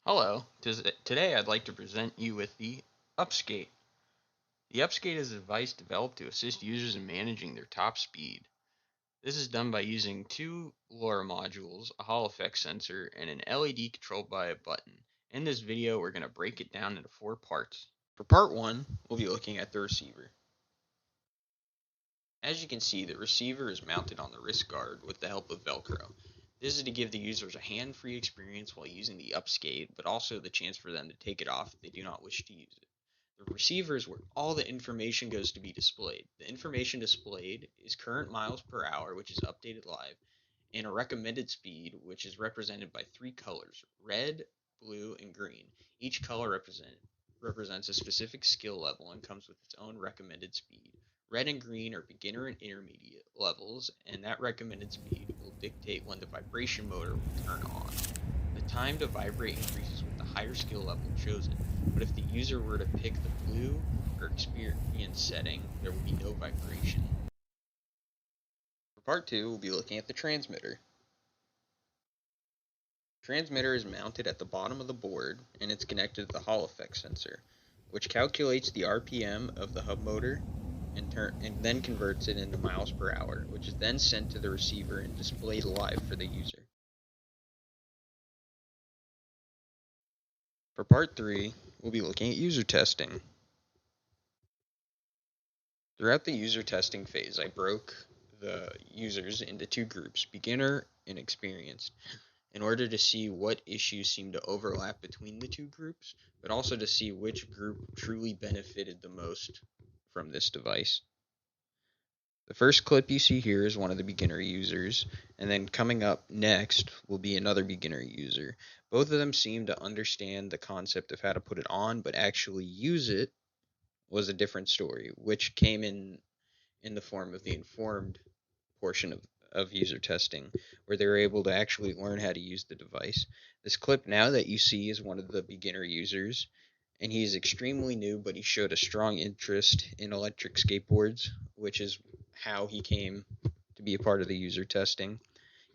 Hello, today I'd like to present you with the Upskate. The Upskate is a device developed to assist users in managing their top speed. This is done by using two LoRa modules, a Hall effect sensor, and an LED controlled by a button. In this video, we're going to break it down into 4 parts. For part 1, we'll be looking at the receiver. As you can see, the receiver is mounted on the wrist guard with the help of Velcro. This is to give the users a hand-free experience while using the Upskate, but also the chance for them to take it off if they do not wish to use it. The receiver is where all the information goes to be displayed. The information displayed is current miles per hour, which is updated live, and a recommended speed, which is represented by 3 colors: red, blue, and green. Each color represents a specific skill level and comes with its own recommended speed. Red and green are beginner and intermediate levels, and that recommended speed will dictate when the vibration motor will turn on. The time to vibrate increases with the higher skill level chosen, but if the user were to pick the blue or experience setting, there will be no vibration. For part 2, we'll be looking at the transmitter. The transmitter is mounted at the bottom of the board, and it's connected to the Hall effect sensor, which calculates the RPM of the hub motor and then converts it into miles per hour, which is then sent to the receiver and displayed live for the user. For part 3, we'll be looking at user testing. Throughout the user testing phase, I broke the users into 2 groups, beginner and experienced, in order to see what issues seem to overlap between the 2 groups, but also to see which group truly benefited the most from this device. The first clip you see here is one of the beginner users, and then coming up next will be another beginner user. Both of them seem to understand the concept of how to put it on, but actually use it was a different story, which came in the form of the informed portion of user testing, where they were able to actually learn how to use the device. This clip now that you see is one of the beginner users, and he is extremely new, but he showed a strong interest in electric skateboards, which is how he came to be a part of the user testing.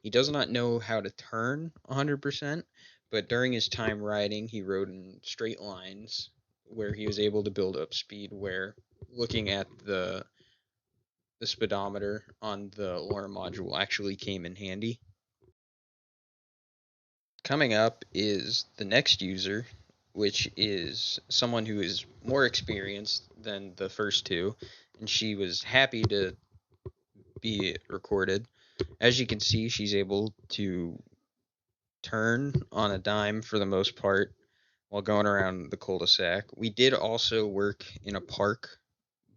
He does not know how to turn 100%, but during his time riding, he rode in straight lines where he was able to build up speed, where looking at the speedometer on the LoRa module actually came in handy. Coming up is the next user, which is someone who is more experienced than the first 2, and she was happy to be recorded. As you can see, she's able to turn on a dime for the most part while going around the cul-de-sac. We did also work in a park,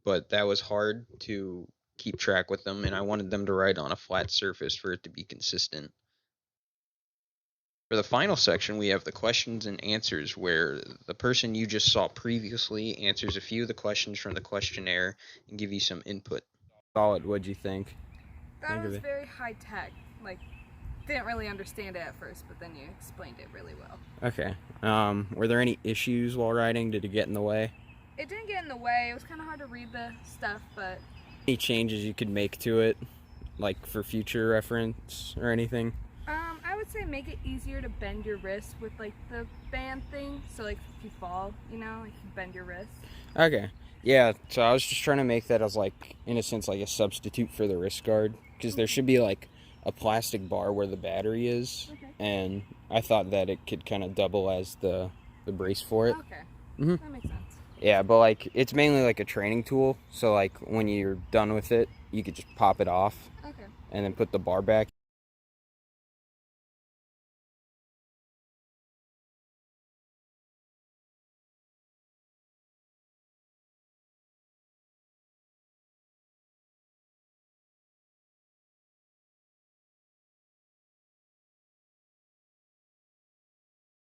but that was hard to keep track with them, and I wanted them to ride on a flat surface for it to be consistent. For the final section, we have the questions and answers, where the person you just saw previously answers a few of the questions from the questionnaire and give you some input. Solid, what'd you think? That was very high tech. Like, didn't really understand it at first, but then you explained it really well. Okay. Were there any issues while riding? Did it get in the way? It didn't get in the way. It was kind of hard to read the stuff, but... Any changes you could make to it, like for future reference or anything? I would say make it easier to bend your wrist with, like, the band thing. So, like, if you fall, you know, like, you bend your wrist. Okay. Yeah, so I was just trying to make that as, like, in a sense, like a substitute for the wrist guard, because there should be, like, a plastic bar where the battery is, and I thought that it could kind of double as the brace for it. Okay, Mm-hmm. that makes sense. Yeah, but, like, it's mainly like a training tool, so, like, when you're done with it, you could just pop it off, Okay. and then put the bar back.